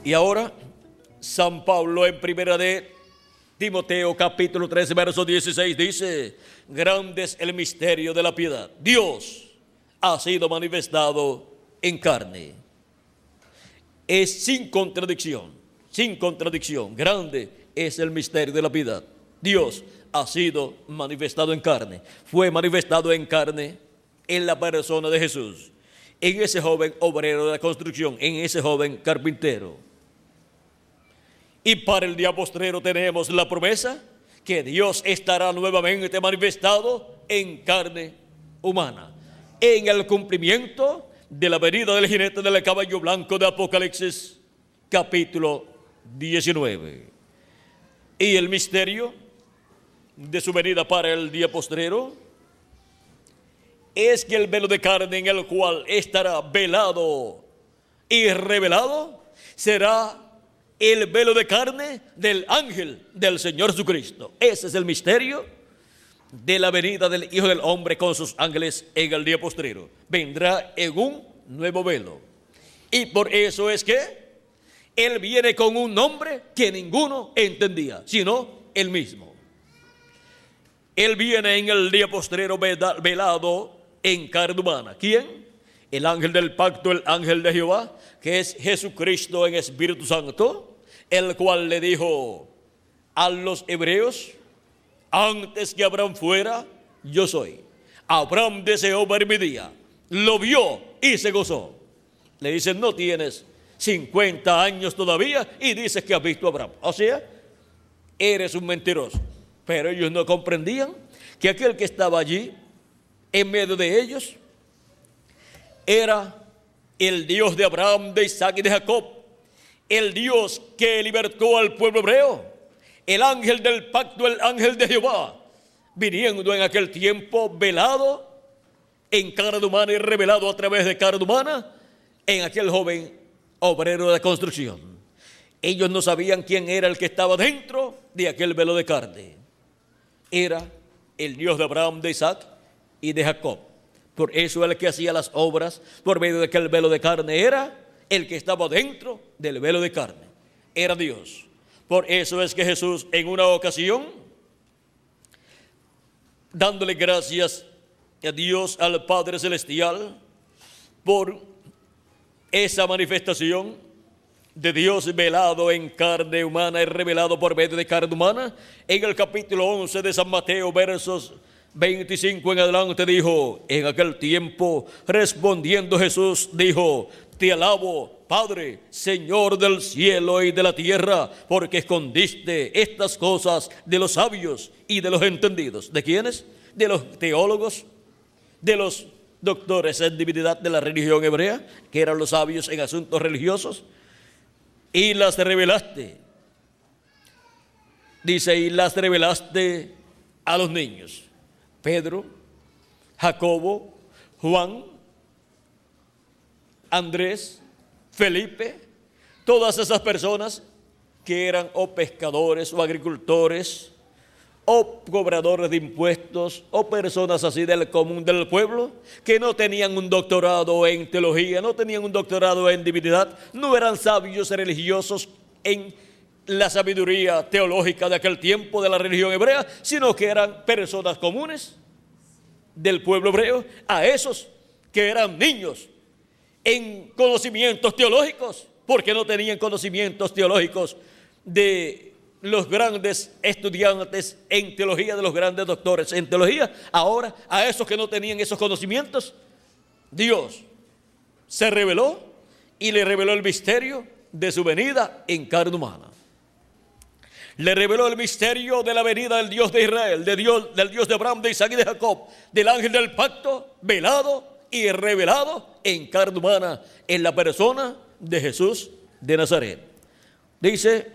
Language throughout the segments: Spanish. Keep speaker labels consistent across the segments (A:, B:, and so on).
A: Y ahora, San Pablo en primera de Timoteo capítulo 13, verso 16 dice: grande es el misterio de la piedad. Dios ha sido manifestado en carne. Es sin contradicción, sin contradicción. Grande es el misterio de la piedad. Dios ha sido manifestado en carne. Fue manifestado en carne en la persona de Jesús, en ese joven obrero de la construcción, en ese joven carpintero. Y para el día postrero tenemos la promesa que Dios estará nuevamente manifestado en carne humana, en el cumplimiento de la venida del jinete del caballo blanco de Apocalipsis capítulo 19. Y el misterio de su venida para el día postrero es que el velo de carne en el cual estará velado y revelado será el velo de carne del ángel del Señor Jesucristo. Ese es el misterio de la venida del Hijo del Hombre con sus ángeles en el día postrero. Vendrá en un nuevo velo. Y por eso es que Él viene con un nombre que ninguno entendía, sino Él mismo. Él viene en el día postrero velado en carne humana. ¿Quién? El ángel del pacto, el ángel de Jehová, que es Jesucristo en Espíritu Santo, el cual le dijo a los hebreos: antes que Abraham fuera, yo soy. Abraham deseó ver mi día, lo vio y se gozó. Le dicen: no tienes 50 años todavía y dices que has visto a Abraham. O sea, eres un mentiroso. Pero ellos no comprendían que aquel que estaba allí en medio de ellos era el Dios de Abraham, de Isaac y de Jacob, el Dios que libertó al pueblo hebreo, el ángel del pacto, el ángel de Jehová, viniendo en aquel tiempo velado en carne humana y revelado a través de carne humana en aquel joven obrero de la construcción. Ellos no sabían quién era el que estaba dentro de aquel velo de carne. Era el Dios de Abraham, de Isaac y de Jacob. Por eso el que hacía las obras por medio de aquel velo de carne era el que estaba dentro del velo de carne. Era Dios. Por eso es que Jesús en una ocasión, dándole gracias a Dios, al Padre Celestial, por esa manifestación de Dios velado en carne humana y revelado por medio de carne humana, en el capítulo 11 de San Mateo, versos 25 en adelante, dijo: en aquel tiempo, respondiendo Jesús, dijo: te alabo, Padre, Señor del cielo y de la tierra, porque escondiste estas cosas de los sabios y de los entendidos. ¿De quiénes? De los teólogos, de los doctores en divinidad de la religión hebrea, que eran los sabios en asuntos religiosos, y las revelaste. Dice: y las revelaste a los niños. Pedro, Jacobo, Juan, Andrés, Felipe, todas esas personas que eran o pescadores o agricultores o cobradores de impuestos o personas así del común del pueblo, que no tenían un doctorado en teología, no tenían un doctorado en divinidad, no eran sabios religiosos en la sabiduría teológica de aquel tiempo de la religión hebrea, sino que eran personas comunes del pueblo hebreo. A esos que eran niños en conocimientos teológicos, porque no tenían conocimientos teológicos de los grandes estudiantes en teología, de los grandes doctores en teología. Ahora, a esos que no tenían esos conocimientos, Dios se reveló y le reveló el misterio de su venida en carne humana. Le reveló el misterio de la venida del Dios de Israel, del Dios de Abraham, de Isaac y de Jacob, del ángel del pacto, velado y revelado en carne humana, en la persona de Jesús de Nazaret. Dice: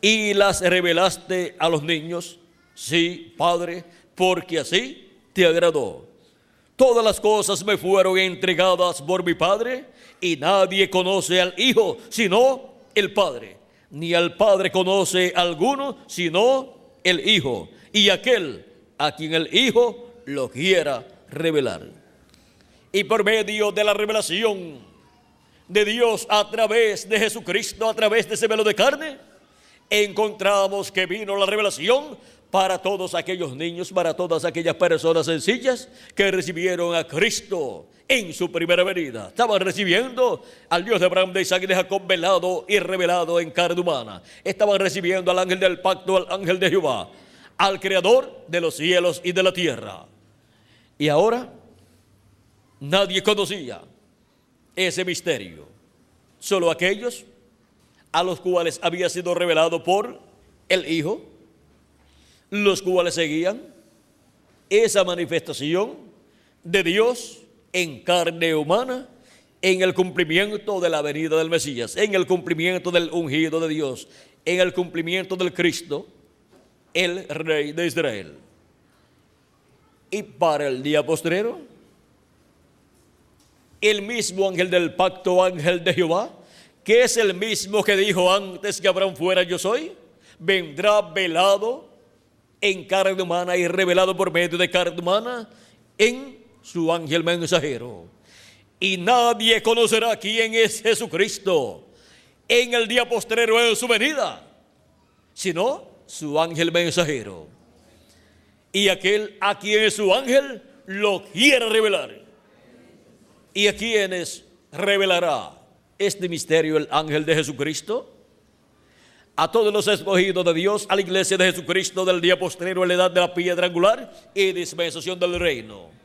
A: y las revelaste a los niños. Sí, Padre, porque así te agradó. Todas las cosas me fueron entregadas por mi Padre, y nadie conoce al Hijo sino el Padre, ni al Padre conoce alguno sino el Hijo, y aquel a quien el Hijo lo quiera revelar. Y por medio de la revelación de Dios a través de Jesucristo, a través de ese velo de carne, encontramos que vino la revelación para todos aquellos niños, para todas aquellas personas sencillas que recibieron a Cristo en su primera venida. Estaban recibiendo al Dios de Abraham, de Isaac y de Jacob velado y revelado en carne humana. Estaban recibiendo al ángel del pacto, al ángel de Jehová, al creador de los cielos y de la tierra. Y ahora nadie conocía ese misterio, solo aquellos a los cuales había sido revelado por el Hijo, los cuales seguían esa manifestación de Dios en carne humana, en el cumplimiento de la venida del Mesías, en el cumplimiento del ungido de Dios, en el cumplimiento del Cristo, el Rey de Israel. Y para el día postrero, el mismo ángel del pacto, ángel de Jehová, que es el mismo que dijo antes que Abraham fuera yo soy, vendrá velado en carne humana y revelado por medio de carne humana en su ángel mensajero. Y nadie conocerá quién es Jesucristo en el día postrero en su venida, sino su ángel mensajero. Y aquel a quien su ángel lo quiere revelar. ¿Y a quiénes revelará este misterio el ángel de Jesucristo? A todos los escogidos de Dios, a la iglesia de Jesucristo del día postrero en la edad de la piedra angular y dispensación del reino.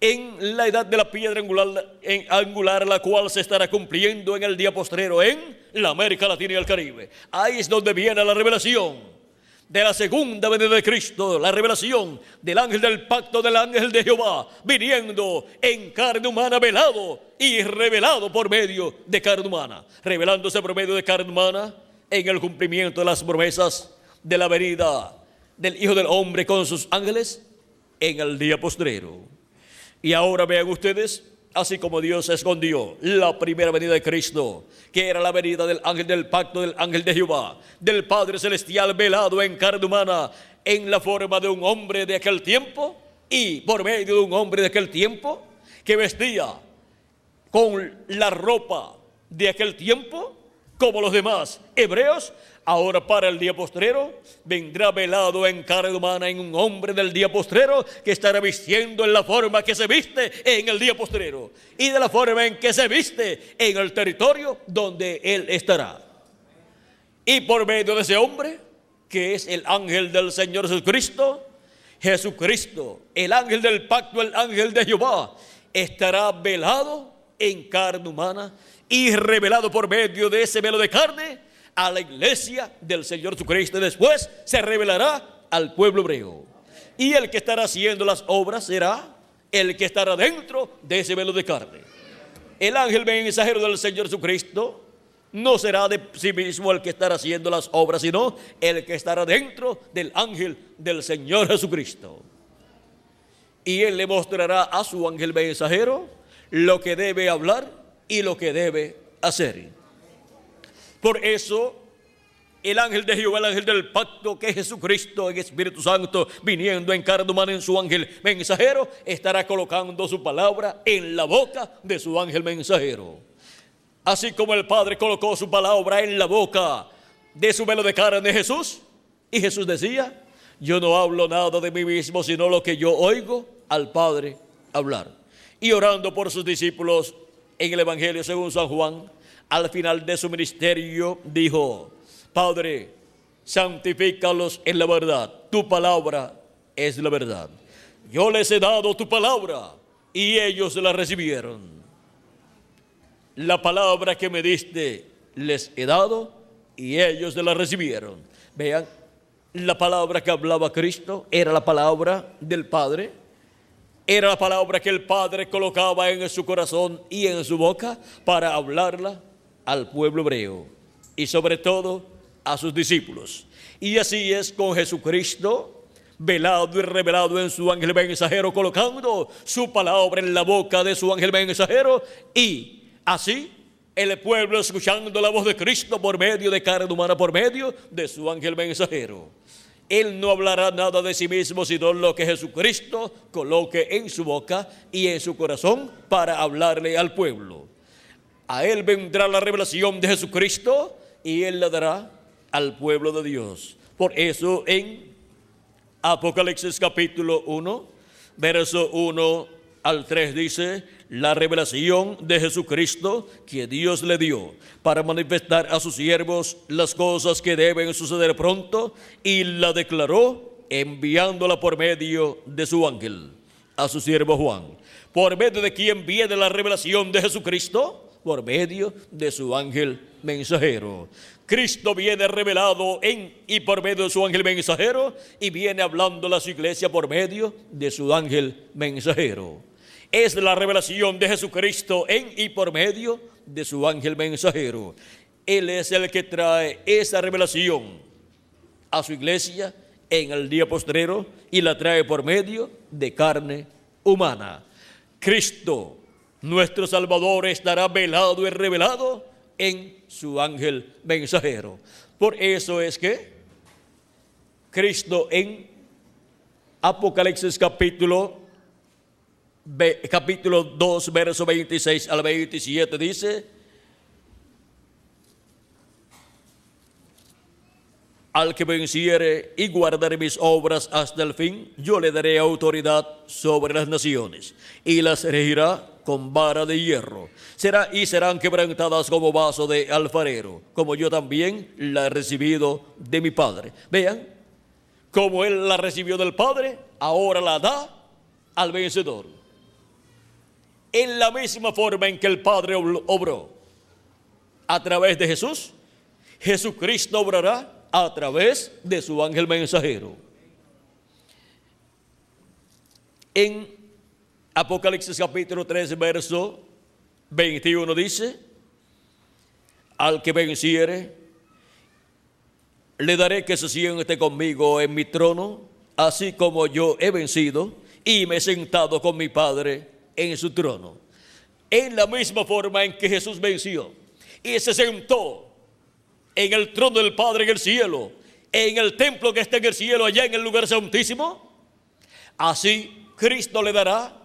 A: En la edad de la piedra angular, la cual se estará cumpliendo en el día postrero en la América Latina y el Caribe. Ahí es donde viene la revelación de la segunda venida de Cristo, la revelación del ángel del pacto, del ángel de Jehová, viniendo en carne humana, velado y revelado por medio de carne humana, revelándose por medio de carne humana en el cumplimiento de las promesas de la venida del Hijo del Hombre con sus ángeles en el día postrero. Y ahora vean ustedes, así como Dios escondió la primera venida de Cristo, que era la venida del ángel del pacto, del ángel de Jehová, del Padre Celestial velado en carne humana, en la forma de un hombre de aquel tiempo, y por medio de un hombre de aquel tiempo, que vestía con la ropa de aquel tiempo, como los demás hebreos. Ahora para el día postrero vendrá velado en carne humana en un hombre del día postrero, que estará vistiendo en la forma que se viste en el día postrero y de la forma en que se viste en el territorio donde él estará. Y por medio de ese hombre, que es el ángel del Señor Jesucristo, el ángel del pacto, el ángel de Jehová, estará velado en carne humana y revelado por medio de ese velo de carne a la iglesia del Señor Jesucristo, y después se revelará al pueblo hebreo. Y el que estará haciendo las obras será el que estará dentro de ese velo de carne. El ángel mensajero del Señor Jesucristo no será de sí mismo el que estará haciendo las obras, sino el que estará dentro del ángel del Señor Jesucristo. Y él le mostrará a su ángel mensajero lo que debe hablar y lo que debe hacer. Por eso, el ángel de Jehová, el ángel del pacto, que es Jesucristo en Espíritu Santo, viniendo en carne humana en su ángel mensajero, estará colocando su palabra en la boca de su ángel mensajero. Así como el Padre colocó su palabra en la boca de su velo de carne Jesús, y Jesús decía: yo no hablo nada de mí mismo, sino lo que yo oigo al Padre hablar. Y orando por sus discípulos en el Evangelio según San Juan, al final de su ministerio dijo: Padre, santifícalos en la verdad, tu palabra es la verdad. Yo les he dado tu palabra y ellos la recibieron. La palabra que me diste les he dado y ellos la recibieron. Vean, la palabra que hablaba Cristo era la palabra del Padre. Era la palabra que el Padre colocaba en su corazón y en su boca para hablarla al pueblo hebreo y sobre todo a sus discípulos. Y así es con Jesucristo, velado y revelado en su ángel mensajero, colocando su palabra en la boca de su ángel mensajero, y así el pueblo escuchando la voz de Cristo por medio de carne humana, por medio de su ángel mensajero. Él no hablará nada de sí mismo, sino lo que Jesucristo coloque en su boca y en su corazón para hablarle al pueblo. A él vendrá la revelación de Jesucristo y él la dará al pueblo de Dios. Por eso en Apocalipsis capítulo 1, verso 1 al 3 dice: la revelación de Jesucristo que Dios le dio para manifestar a sus siervos las cosas que deben suceder pronto, y la declaró enviándola por medio de su ángel a su siervo Juan. ¿Por medio de quién viene la revelación de Jesucristo? Por medio de su ángel mensajero. Cristo viene revelado en y por medio de su ángel mensajero, y viene hablando a su iglesia por medio de su ángel mensajero. Es la revelación de Jesucristo en y por medio de su ángel mensajero. Él es el que trae esa revelación a su iglesia en el día postrero, y la trae por medio de carne humana. Cristo, nuestro Salvador, estará velado y revelado en su ángel mensajero. Por eso es que Cristo en Apocalipsis capítulo 2, verso 26 al 27 dice: al que venciere y guardare mis obras hasta el fin, yo le daré autoridad sobre las naciones, y las regirá con vara de hierro. Serán quebrantadas como vaso de alfarero, como yo también la he recibido de mi Padre. Vean, como él la recibió del Padre, ahora la da al vencedor. En la misma forma en que el Padre obró a través de Jesús, Jesucristo obrará a través de su ángel mensajero. En Apocalipsis capítulo 3, verso 21 dice: al que venciere, le daré que se siente conmigo en mi trono, así como yo he vencido y me he sentado con mi Padre en su trono. En la misma forma en que Jesús venció y se sentó en el trono del Padre en el cielo, en el templo que está en el cielo, allá en el lugar santísimo, así Cristo le dará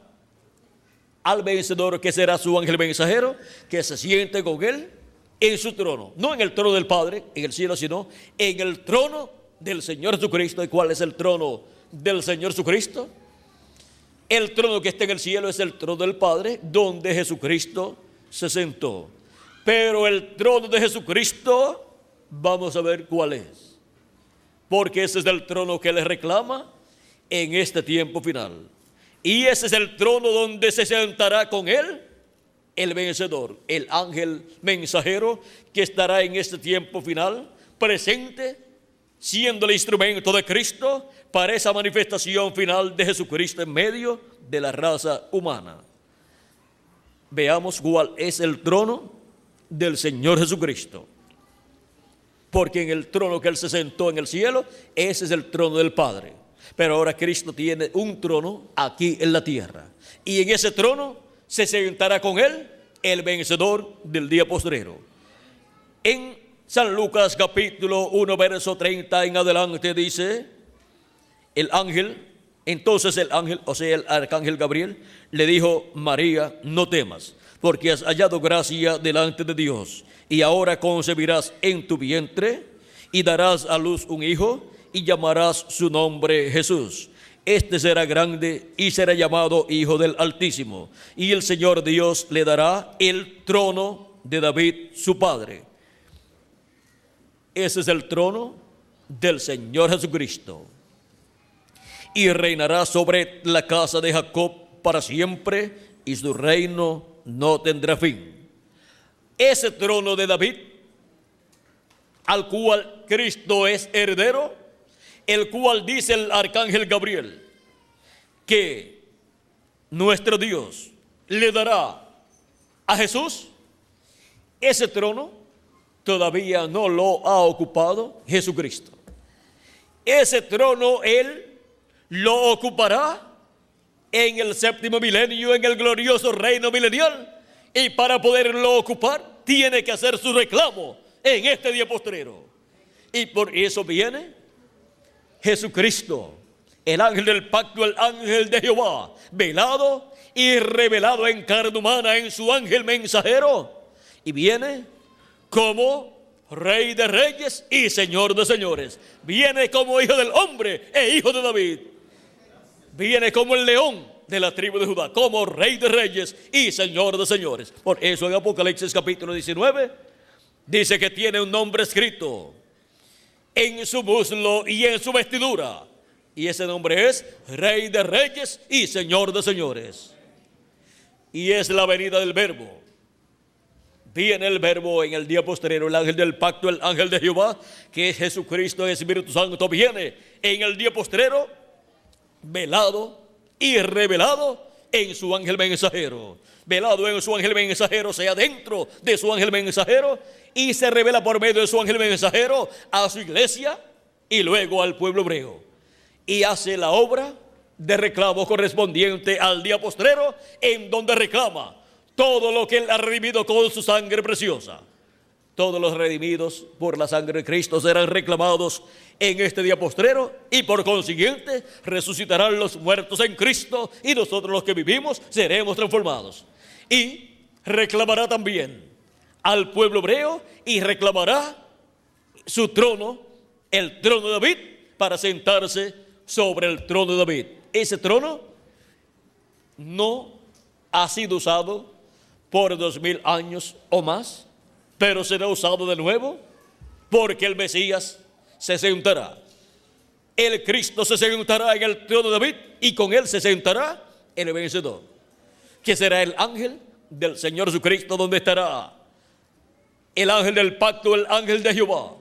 A: al vencedor, que será su ángel mensajero, que se siente con él en su trono, no en el trono del Padre en el cielo, sino en el trono del Señor Jesucristo. ¿Y cuál es el trono del Señor Jesucristo? El trono que está en el cielo es el trono del Padre, donde Jesucristo se sentó. Pero el trono de Jesucristo, vamos a ver cuál es, porque ese es el trono que le reclama en este tiempo final. Y ese es el trono donde se sentará con él el vencedor, el ángel mensajero, que estará en este tiempo final presente, siendo el instrumento de Cristo para esa manifestación final de Jesucristo en medio de la raza humana. Veamos cuál es el trono del Señor Jesucristo. Porque en el trono que él se sentó en el cielo, ese es el trono del Padre. Pero ahora Cristo tiene un trono aquí en la tierra, y en ese trono se sentará con él el vencedor del día postrero. En San Lucas capítulo 1, verso 30 en adelante dice: entonces el ángel, o sea el arcángel Gabriel, le dijo: María, no temas, porque has hallado gracia delante de Dios, y ahora concebirás en tu vientre y darás a luz un hijo, y llamarás su nombre Jesús. Este será grande y será llamado Hijo del Altísimo, y el Señor Dios le dará el trono de David su padre. Ese es el trono del Señor Jesucristo, y reinará sobre la casa de Jacob para siempre, y su reino no tendrá fin. Ese trono de David, al cual Cristo es heredero, el cual dice el arcángel Gabriel que nuestro Dios le dará a Jesús, ese trono todavía no lo ha ocupado Jesucristo. Ese trono él lo ocupará en el séptimo milenio, en el glorioso reino milenial, y para poderlo ocupar tiene que hacer su reclamo en este día postrero. Y por eso viene Jesucristo, el ángel del pacto, el ángel de Jehová, velado y revelado en carne humana en su ángel mensajero, Y viene como Rey de reyes y Señor de señores. Viene como Hijo del hombre e Hijo de David. Viene como el león de la tribu de Judá, como Rey de reyes y Señor de señores. Por eso en Apocalipsis capítulo 19 dice que tiene un nombre escrito en su muslo y en su vestidura. Y ese nombre es Rey de reyes y Señor de señores. Y es la venida del Verbo. Viene el Verbo en el día postrero, el ángel del pacto, el ángel de Jehová, que es Jesucristo, el Espíritu Santo, viene en el día postrero, velado y revelado en su ángel mensajero. Velado en su ángel mensajero, sea dentro de su ángel mensajero, y se revela por medio de su ángel mensajero a su iglesia y luego al pueblo hebreo. Y hace la obra de reclamo correspondiente al día postrero, en donde reclama todo lo que él ha redimido con su sangre preciosa. Todos los redimidos por la sangre de Cristo serán reclamados en este día postrero, y por consiguiente resucitarán los muertos en Cristo, y nosotros los que vivimos seremos transformados. Y reclamará también al pueblo hebreo, y reclamará su trono, el trono de David, para sentarse sobre el trono de David. Ese trono no ha sido usado por 2000 años o más, pero será usado de nuevo, porque el Mesías se sentará. El Cristo se sentará en el trono de David, y con él se sentará el vencedor, que será el ángel del Señor Jesucristo, donde estará el ángel del pacto, el ángel de Jehová,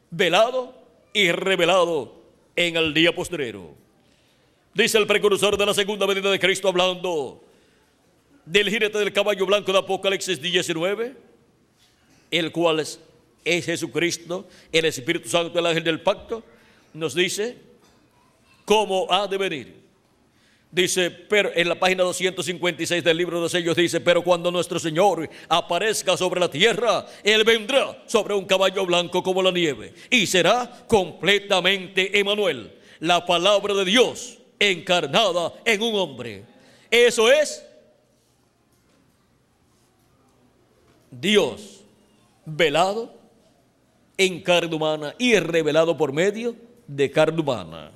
A: velado y revelado en el día postrero. Dice el precursor de la segunda venida de Cristo, hablando del jinete del caballo blanco de Apocalipsis 19, el cual es Jesucristo, el Espíritu Santo, el ángel del pacto, nos dice cómo ha de venir. Dice, pero en la página 256 del libro de sellos dice: pero cuando nuestro Señor aparezca sobre la tierra, Él vendrá sobre un caballo blanco como la nieve, y será completamente Emmanuel, la palabra de Dios encarnada en un hombre. Eso es Dios velado en carne humana y revelado por medio de carne humana.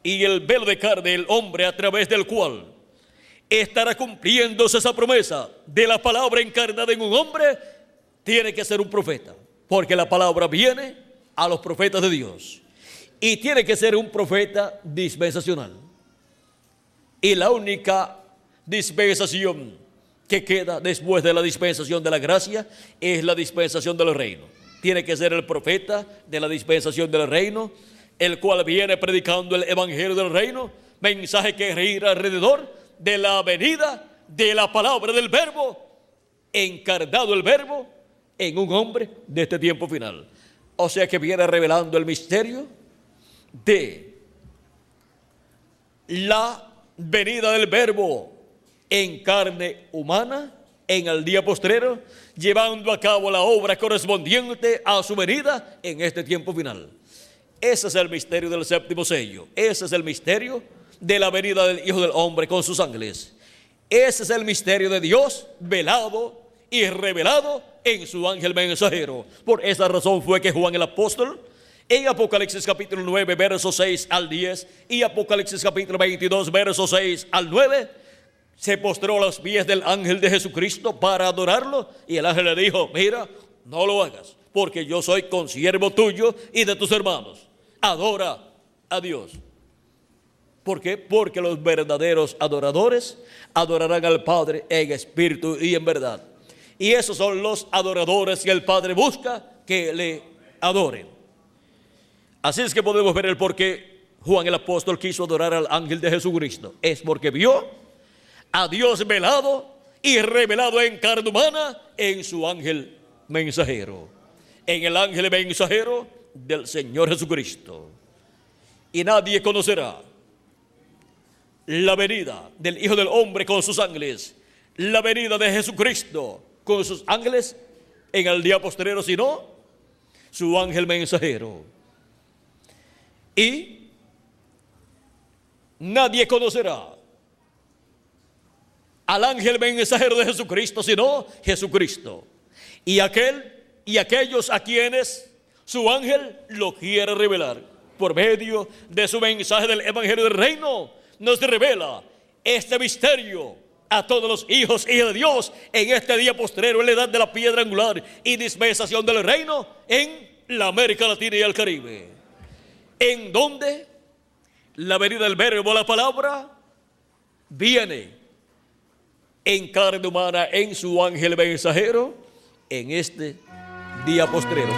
A: Y el velo de carne, el hombre a través del cual estará cumpliéndose esa promesa de la palabra encarnada en un hombre, tiene que ser un profeta, porque la palabra viene a los profetas de Dios, y tiene que ser un profeta dispensacional. Y la única dispensación que queda después de la dispensación de la gracia es la dispensación del reino. Tiene que ser el profeta de la dispensación del reino, el cual viene predicando el evangelio del reino, mensaje que gira alrededor de la venida de la palabra del Verbo, encarnado el Verbo en un hombre de este tiempo final. O sea que viene revelando el misterio de la venida del Verbo en carne humana en el día postrero, llevando a cabo la obra correspondiente a su venida en este tiempo final. Ese es el misterio del séptimo sello. Ese es el misterio de la venida del Hijo del Hombre con sus ángeles. Ese es el misterio de Dios velado y revelado en su ángel mensajero. Por esa razón fue que Juan el apóstol, en Apocalipsis capítulo 9 versos 6 al 10 y Apocalipsis capítulo 22 versos 6 al 9, se postró a los pies del ángel de Jesucristo para adorarlo, y el ángel le dijo: mira, no lo hagas, porque yo soy consiervo tuyo y de tus hermanos. Adora a Dios. ¿Por qué? Porque los verdaderos adoradores adorarán al Padre en espíritu y en verdad. Y esos son los adoradores que el Padre busca que le adoren. Así es que podemos ver el por qué Juan el apóstol quiso adorar al ángel de Jesucristo. Es porque vio a Dios velado y revelado en carne humana en su ángel mensajero, en el ángel mensajero del Señor Jesucristo. Y nadie conocerá la venida del Hijo del Hombre con sus ángeles, la venida de Jesucristo con sus ángeles en el día postrero, sino su ángel mensajero. Y nadie conocerá al ángel mensajero de Jesucristo, sino Jesucristo. Y aquellos a quienes su ángel lo quiere revelar por medio de su mensaje del evangelio del reino, nos revela este misterio a todos los hijos y hijas de Dios en este día postrero, en la edad de la piedra angular y dispensación del reino en la América Latina y el Caribe, en donde la venida del verbo, la palabra, viene en carne humana en su ángel mensajero en este día postrero.